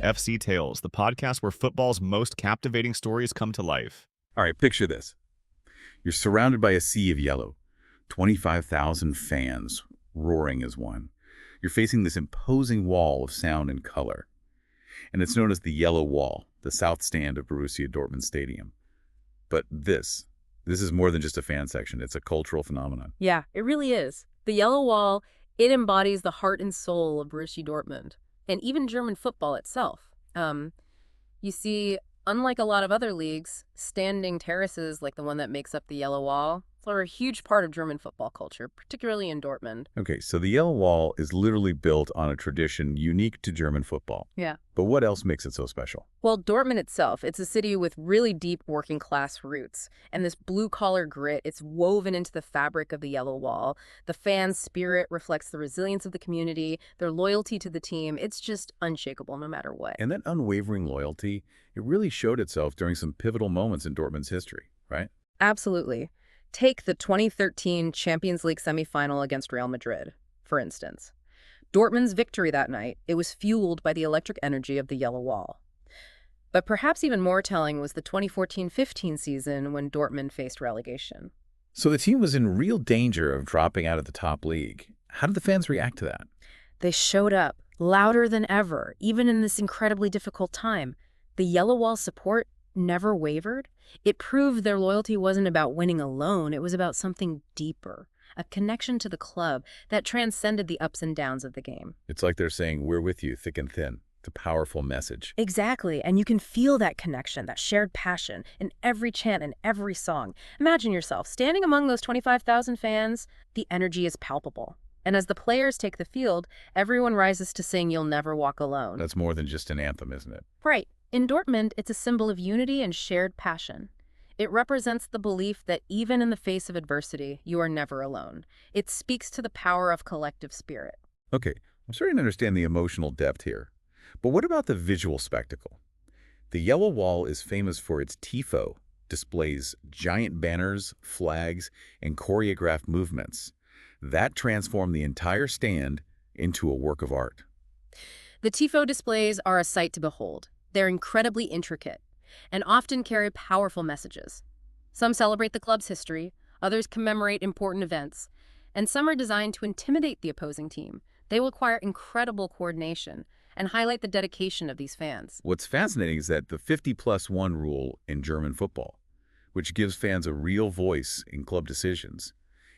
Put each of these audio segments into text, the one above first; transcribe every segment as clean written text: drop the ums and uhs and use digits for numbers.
to FC Tales, the podcast where football's most captivating stories come to life. All right, picture this. You're surrounded by a sea of yellow, 25,000 fans, roaring as one. You're facing this imposing wall of sound and color. And it's known as the Yellow Wall, the south stand of Borussia Dortmund Stadium. But this is more than just a fan section. It's a cultural phenomenon. Yeah, it really is. The Yellow Wall, it embodies the heart and soul of Borussia Dortmund, and even German football itself. You see, unlike a lot of other leagues, standing terraces like the one that makes up the Yellow Wall are a huge part of German football culture, particularly in Dortmund. Okay, so the Yellow Wall is literally built on a tradition unique to German football. Yeah. But what else makes it so special? Well, Dortmund itself, it's a city with really deep working-class roots. And this blue-collar grit, it's woven into the fabric of the Yellow Wall. The fans' spirit reflects the resilience of the community, their loyalty to the team. It's just unshakable no matter what. And that unwavering loyalty, it really showed itself during some pivotal moments in Dortmund's history, right? Absolutely. Take the 2013 Champions League semifinal against Real Madrid, for instance. Dortmund's victory that night, it was fueled by the electric energy of the Yellow Wall. But perhaps even more telling was the 2014-15 season when Dortmund faced relegation. So the team was in real danger of dropping out of the top league. How did the fans react to that? They showed up, louder than ever, even in this incredibly difficult time. The Yellow Wall support never wavered. It proved their loyalty wasn't about winning alone. It was about something deeper, a connection to the club that transcended the ups and downs of the game. It's like they're saying, we're with you, thick and thin. It's a powerful message. Exactly, and you can feel that connection, that shared passion, in every chant and every song. Imagine yourself standing among those 25,000 fans. The energy is palpable. And as the players take the field, everyone rises to sing "You'll Never Walk Alone." That's more than just an anthem, isn't it? Right. In Dortmund, it's a symbol of unity and shared passion. It represents the belief that even in the face of adversity, you are never alone. It speaks to the power of collective spirit. Okay, I'm starting to understand the emotional depth here. But what about the visual spectacle? The Yellow Wall is famous for its tifo, displays giant banners, flags, and choreographed movements. That transformed the entire stand into a work of art. The tifo displays are a sight to behold. They're incredibly intricate and often carry powerful messages. Some celebrate the club's history, others commemorate important events, and some are designed to intimidate the opposing team. They will require incredible coordination and highlight the dedication of these fans. What's fascinating is that the 50+1 rule in German football, which gives fans a real voice in club decisions,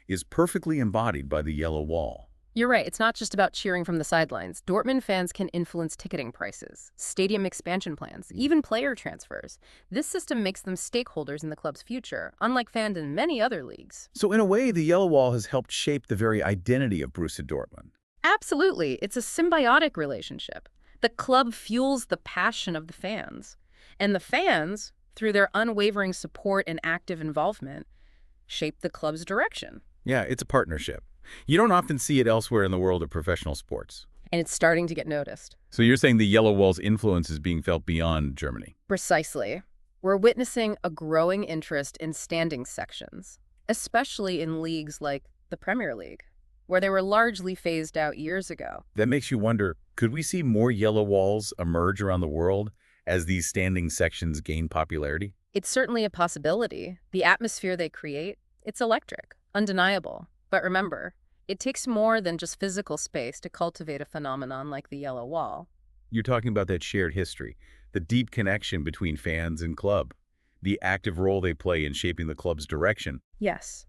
is perfectly embodied by the Yellow Wall. You're right, it's not just about cheering from the sidelines. Dortmund fans can influence ticketing prices, stadium expansion plans, even player transfers. This system makes them stakeholders in the club's future, unlike fans in many other leagues. So in a way, the Yellow Wall has helped shape the very identity of Borussia Dortmund. Absolutely. It's a symbiotic relationship. The club fuels the passion of the fans, and the fans, through their unwavering support and active involvement, shape the club's direction. Yeah, it's a partnership. You don't often see it elsewhere in the world of professional sports. And it's starting to get noticed. So you're saying the Yellow Wall's influence is being felt beyond Germany? Precisely. We're witnessing a growing interest in standing sections, especially in leagues like the Premier League, where they were largely phased out years ago. That makes you wonder, could we see more Yellow Walls emerge around the world as these standing sections gain popularity? It's certainly a possibility. The atmosphere they create, it's electric, undeniable. But remember, it takes more than just physical space to cultivate a phenomenon like the Yellow Wall. You're talking about that shared history, the deep connection between fans and club, the active role they play in shaping the club's direction. Yes.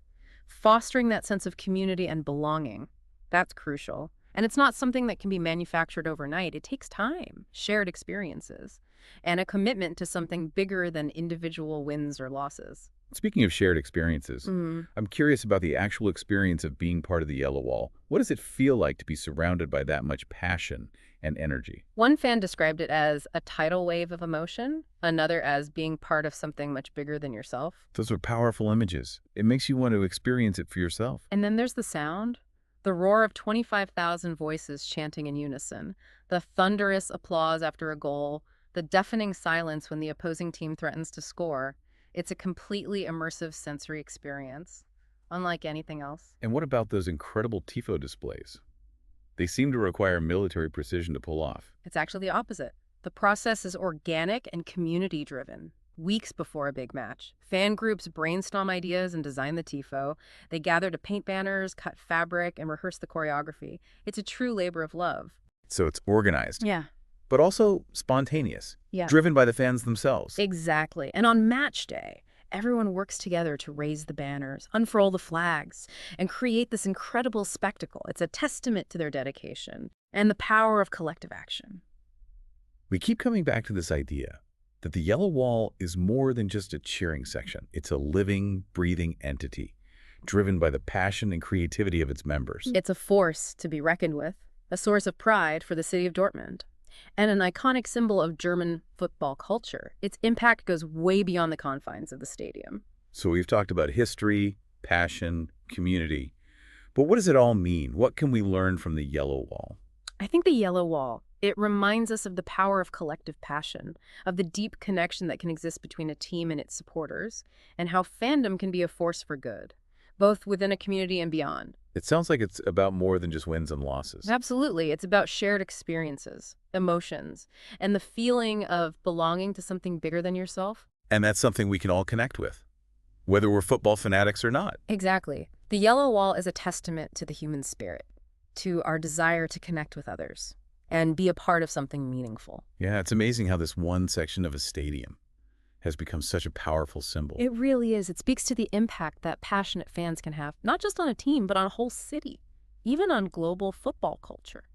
Fostering that sense of community and belonging, that's crucial. And it's not something that can be manufactured overnight. It takes time, shared experiences, and a commitment to something bigger than individual wins or losses. Speaking of shared experiences, I'm curious about the actual experience of being part of the Yellow Wall. What does it feel like to be surrounded by that much passion and energy? One fan described it as a tidal wave of emotion, another as being part of something much bigger than yourself. Those are powerful images. It makes you want to experience it for yourself. And then there's the sound. The roar of 25,000 voices chanting in unison, the thunderous applause after a goal, the deafening silence when the opposing team threatens to score. It's a completely immersive sensory experience, unlike anything else. And what about those incredible tifo displays? They seem to require military precision to pull off. It's actually the opposite. The process is organic and community-driven. Weeks before a big match, fan groups brainstorm ideas and design the tifo. They gather to paint banners, cut fabric, and rehearse the choreography. It's a true labor of love. So it's organized, Yeah. but also spontaneous, Yeah. driven by the fans themselves. Exactly. And on match day, everyone works together to raise the banners, unfurl the flags, and create this incredible spectacle. It's a testament to their dedication and the power of collective action. We keep coming back to this idea that the yellow wall is more than just a cheering section. It's a living, breathing entity, driven by the passion and creativity of its members. It's a force to be reckoned with, a source of pride for the city of Dortmund, and an iconic symbol of German football culture. Its impact goes way beyond the confines of the stadium. So we've talked about history, passion, community. But what does it all mean? What can we learn from the yellow wall? I think the yellow wall, it reminds us of the power of collective passion, of the deep connection that can exist between a team and its supporters, and how fandom can be a force for good, both within a community and beyond. It sounds like it's about more than just wins and losses. Absolutely. It's about shared experiences, emotions, and the feeling of belonging to something bigger than yourself. And that's something we can all connect with, whether we're football fanatics or not. Exactly. The yellow wall is a testament to the human spirit, to our desire to connect with others and be a part of something meaningful. Yeah, it's amazing how this one section of a stadium has become such a powerful symbol. It really is. It speaks to the impact that passionate fans can have, not just on a team, but on a whole city, even on global football culture.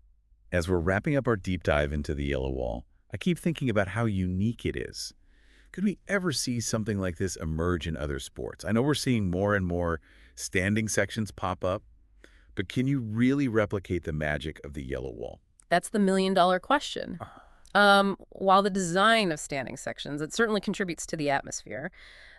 As we're wrapping up our deep dive into the yellow wall, I keep thinking about how unique it is. Could we ever see something like this emerge in other sports? I know we're seeing more and more standing sections pop up, but can you really replicate the magic of the yellow wall? That's the million-dollar question. While the design of standing sections, it certainly contributes to the atmosphere,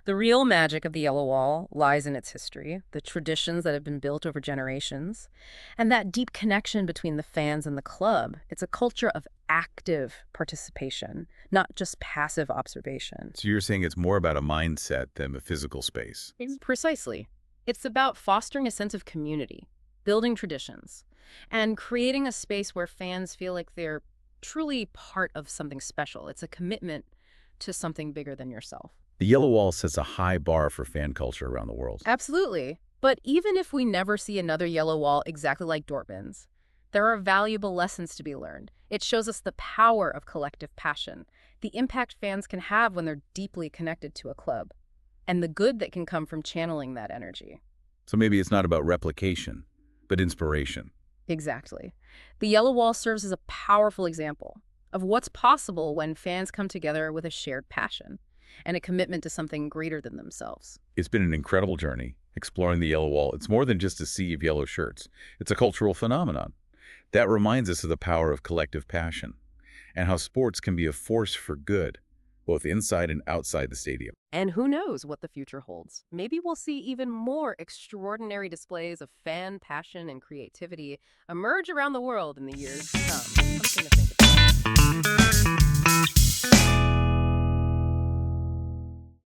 the real magic of the yellow wall lies in its history, the traditions that have been built over generations, and that deep connection between the fans and the club. It's a culture of active participation, not just passive observation. So you're saying it's more about a mindset than a physical space. Precisely. It's about fostering a sense of community, building traditions, and creating a space where fans feel like they're truly part of something special. It's a commitment to something bigger than yourself. The yellow wall sets a high bar for fan culture around the world. Absolutely. But even if we never see another yellow wall exactly like Dortmund's, there are valuable lessons to be learned. It shows us the power of collective passion, the impact fans can have when they're deeply connected to a club, and the good that can come from channeling that energy. So maybe it's not about replication, but inspiration. Exactly. The yellow wall serves as a powerful example of what's possible when fans come together with a shared passion and a commitment to something greater than themselves. It's been an incredible journey exploring the yellow wall. It's more than just a sea of yellow shirts. It's a cultural phenomenon that reminds us of the power of collective passion and how sports can be a force for good, both inside and outside the stadium. And who knows what the future holds? Maybe we'll see even more extraordinary displays of fan passion and creativity emerge around the world in the years to come. Something to think about.